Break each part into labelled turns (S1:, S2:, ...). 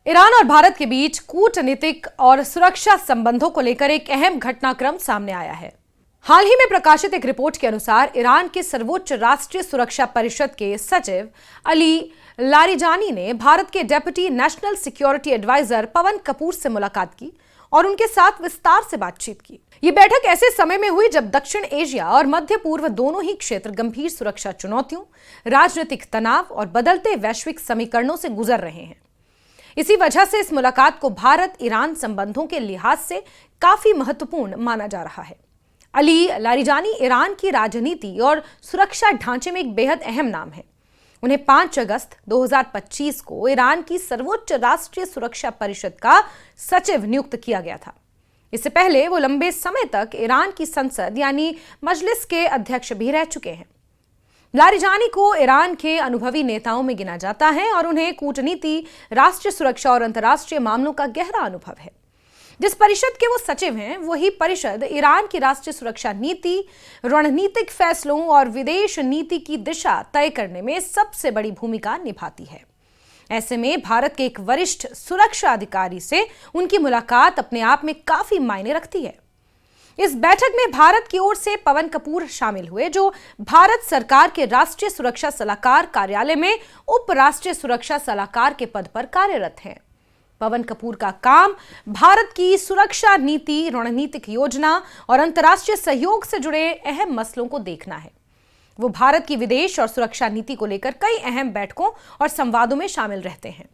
S1: Iran और भारत के बीच कूटनीतिक और सुरक्षा संबंधों को लेकर एक अहम घटनाक्रम सामने आया है। हाल ही में प्रकाशित एक रिपोर्ट के अनुसार ईरान के सर्वोच्च राष्ट्रीय सुरक्षा परिषद के सचिव अली लारिजानी ने भारत के डेप्यूटी नेशनल सिक्योरिटी एडवाइजर पवन कपूर से मुलाकात की और उनके साथ विस्तार से बातचीत की। ये बैठक ऐसे समय में हुई जब दक्षिण एशिया और मध्य पूर्व दोनों ही क्षेत्र गंभीर सुरक्षा चुनौतियों, राजनीतिक तनाव और बदलते वैश्विक समीकरणों से गुजर रहे हैं। इसी वजह से इस मुलाकात को भारत ईरान संबंधों के लिहाज से काफी महत्वपूर्ण माना जा रहा है। अली लारिजानी ईरान की राजनीति और सुरक्षा ढांचे में एक बेहद अहम नाम है। उन्हें 5 अगस्त 2025 को ईरान की सर्वोच्च राष्ट्रीय सुरक्षा परिषद का सचिव नियुक्त किया गया था। इससे पहले वो लंबे समय तक ईरान की संसद यानी मजलिस के अध्यक्ष भी रह चुके हैं। लारिजानी को ईरान के अनुभवी नेताओं में गिना जाता है और उन्हें कूटनीति, राष्ट्रीय सुरक्षा और अंतर्राष्ट्रीय मामलों का गहरा अनुभव है। जिस परिषद के वो सचिव हैं, वही परिषद ईरान की राष्ट्रीय सुरक्षा नीति, रणनीतिक फैसलों और विदेश नीति की दिशा तय करने में सबसे बड़ी भूमिका निभाती है। ऐसे में भारत के एक वरिष्ठ सुरक्षा अधिकारी से उनकी मुलाकात अपने आप में काफी मायने रखती है। इस बैठक में भारत की ओर से पवन कपूर शामिल हुए, जो भारत सरकार के राष्ट्रीय सुरक्षा सलाहकार कार्यालय में उप राष्ट्रीय सुरक्षा सलाहकार के पद पर कार्यरत हैं। पवन कपूर का काम भारत की सुरक्षा नीति, रणनीतिक योजना और अंतर्राष्ट्रीय सहयोग से जुड़े अहम मसलों को देखना है। वो भारत की विदेश और सुरक्षा नीति को लेकर कई अहम बैठकों और संवादों में शामिल रहते हैं।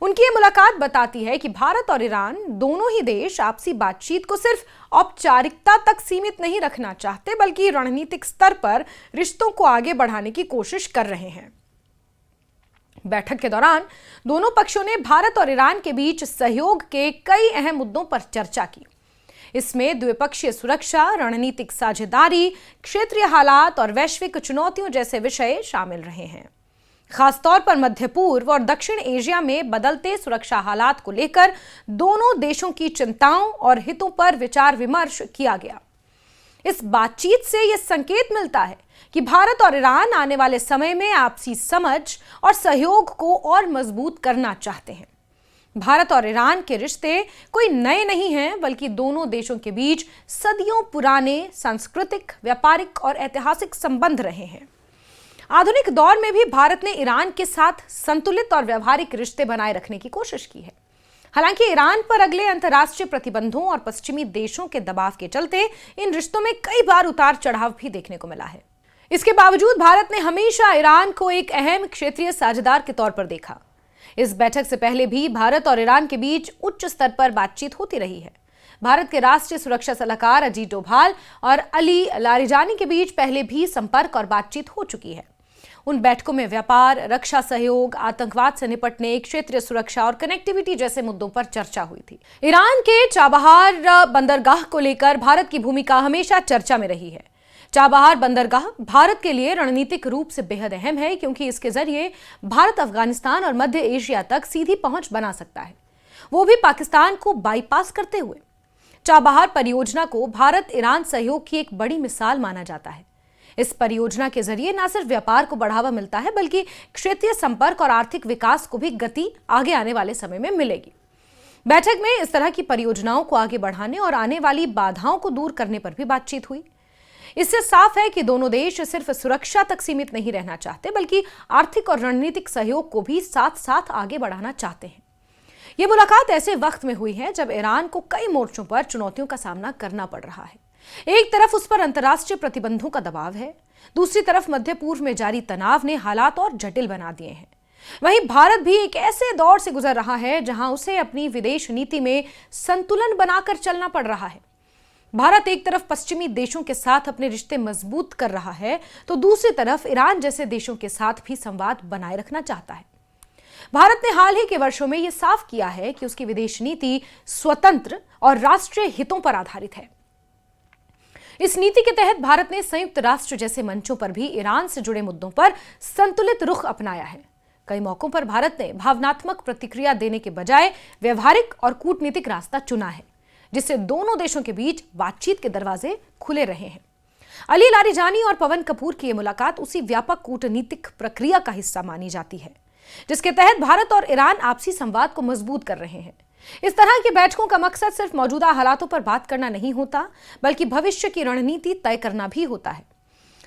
S1: उनकी ये मुलाकात बताती है कि भारत और ईरान दोनों ही देश आपसी बातचीत को सिर्फ औपचारिकता तक सीमित नहीं रखना चाहते, बल्कि रणनीतिक स्तर पर रिश्तों को आगे बढ़ाने की कोशिश कर रहे हैं। बैठक के दौरान दोनों पक्षों ने भारत और ईरान के बीच सहयोग के कई अहम मुद्दों पर चर्चा की। इसमें द्विपक्षीय सुरक्षा, रणनीतिक साझेदारी, क्षेत्रीय हालात और वैश्विक चुनौतियों जैसे विषय शामिल रहे हैं। खासतौर पर मध्य पूर्व और दक्षिण एशिया में बदलते सुरक्षा हालात को लेकर दोनों देशों की चिंताओं और हितों पर विचार विमर्श किया गया। इस बातचीत से यह संकेत मिलता है कि भारत और ईरान आने वाले समय में आपसी समझ और सहयोग को और मजबूत करना चाहते हैं। भारत और ईरान के रिश्ते कोई नए नहीं हैं, बल्कि दोनों देशों के बीच सदियों पुराने सांस्कृतिक, व्यापारिक और ऐतिहासिक संबंध रहे हैं। आधुनिक दौर में भी भारत ने ईरान के साथ संतुलित और व्यवहारिक रिश्ते बनाए रखने की कोशिश की है। हालांकि ईरान पर अगले अंतर्राष्ट्रीय प्रतिबंधों और पश्चिमी देशों के दबाव के चलते इन रिश्तों में कई बार उतार चढ़ाव भी देखने को मिला है। इसके बावजूद भारत ने हमेशा ईरान को एक अहम क्षेत्रीय साझेदार के तौर पर देखा। इस बैठक से पहले भी भारत और ईरान के बीच उच्च स्तर पर बातचीत होती रही है। भारत के राष्ट्रीय सुरक्षा सलाहकार अजीत डोभाल और अली लारिजानी के बीच पहले भी संपर्क और बातचीत हो चुकी है। उन बैठकों में व्यापार, रक्षा सहयोग, आतंकवाद से निपटने, क्षेत्रीय सुरक्षा और कनेक्टिविटी जैसे मुद्दों पर चर्चा हुई थी। ईरान के चाबहार बंदरगाह को लेकर भारत की भूमिका हमेशा चर्चा में रही है। चाबहार बंदरगाह भारत के लिए रणनीतिक रूप से बेहद अहम है, क्योंकि इसके जरिए भारत अफगानिस्तान और मध्य एशिया तक सीधी पहुंच बना सकता है, वो भी पाकिस्तान को बाईपास करते हुए। चाबहार परियोजना को भारत ईरान सहयोग की एक बड़ी मिसाल माना जाता है। इस परियोजना के जरिए न सिर्फ व्यापार को बढ़ावा मिलता है, बल्कि क्षेत्रीय संपर्क और आर्थिक विकास को भी गति आगे आने वाले समय में मिलेगी। बैठक में इस तरह की परियोजनाओं को आगे बढ़ाने और आने वाली बाधाओं को दूर करने पर भी बातचीत हुई। इससे साफ है कि दोनों देश सिर्फ सुरक्षा तक सीमित नहीं रहना चाहते, बल्कि आर्थिक और रणनीतिक सहयोग को भी साथ साथ आगे बढ़ाना चाहते हैं। यह मुलाकात ऐसे वक्त में हुई है जब ईरान को कई मोर्चों पर चुनौतियों का सामना करना पड़ रहा है। एक तरफ उस पर अंतर्राष्ट्रीय प्रतिबंधों का दबाव है, दूसरी तरफ मध्य पूर्व में जारी तनाव ने हालात और जटिल बना दिए हैं। वहीं भारत भी एक ऐसे दौर से गुजर रहा है जहां उसे अपनी विदेश नीति में संतुलन बनाकर चलना पड़ रहा है। भारत एक तरफ पश्चिमी देशों के साथ अपने रिश्ते मजबूत कर रहा है, तो दूसरी तरफ ईरान जैसे देशों के साथ भी संवाद बनाए रखना चाहता है। भारत ने हाल ही के वर्षों में यह साफ किया है कि उसकी विदेश नीति स्वतंत्र और राष्ट्रीय हितों पर आधारित है। इस नीति के तहत भारत ने संयुक्त राष्ट्र जैसे मंचों पर भी ईरान से जुड़े मुद्दों पर संतुलित रुख अपनाया है। कई मौकों पर भारत ने भावनात्मक प्रतिक्रिया देने के बजाय व्यवहारिक और कूटनीतिक रास्ता चुना है, जिससे दोनों देशों के बीच बातचीत के दरवाजे खुले रहे हैं। अली लारिजानी और पवन कपूर की यह मुलाकात उसी व्यापक कूटनीतिक प्रक्रिया का हिस्सा मानी जाती है। जिसके तहत भारत और ईरान आपसी संवाद को मजबूत कर रहे हैं। इस तरह की बैठकों का मकसद सिर्फ मौजूदा हालातों पर बात करना नहीं होता, बल्कि भविष्य की रणनीति तय करना भी होता है।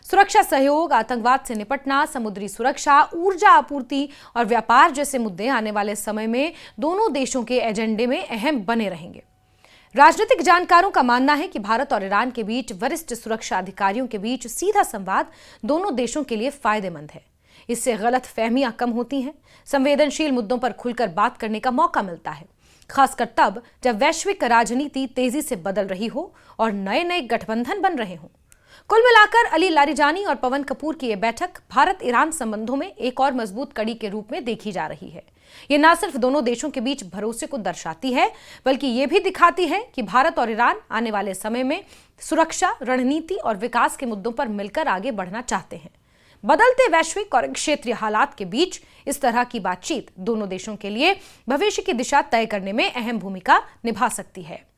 S1: सुरक्षा सहयोग, आतंकवाद से निपटना, समुद्री सुरक्षा, ऊर्जा आपूर्ति और व्यापार जैसे मुद्दे आने वाले समय में दोनों देशों के एजेंडे में अहम बने रहेंगे। राजनीतिक जानकारों का मानना है कि भारत और ईरान के बीच वरिष्ठ सुरक्षा अधिकारियों के बीच सीधा संवाद दोनों देशों के लिए फायदेमंद है। इससे गलत फहमियां कम होती हैं, संवेदनशील मुद्दों पर खुलकर बात करने का मौका मिलता है, खासकर तब जब वैश्विक राजनीति तेजी से बदल रही हो और नए नए गठबंधन बन रहे हों। कुल मिलाकर अली लारिजानी और पवन कपूर की यह बैठक भारत ईरान संबंधों में एक और मजबूत कड़ी के रूप में देखी जा रही है। ये न सिर्फ दोनों देशों के बीच भरोसे को दर्शाती है, बल्कि ये भी दिखाती है कि भारत और ईरान आने वाले समय में सुरक्षा, रणनीति और विकास के मुद्दों पर मिलकर आगे बढ़ना चाहते हैं। बदलते वैश्विक और क्षेत्रीय हालात के बीच इस तरह की बातचीत दोनों देशों के लिए भविष्य की दिशा तय करने में अहम भूमिका निभा सकती है।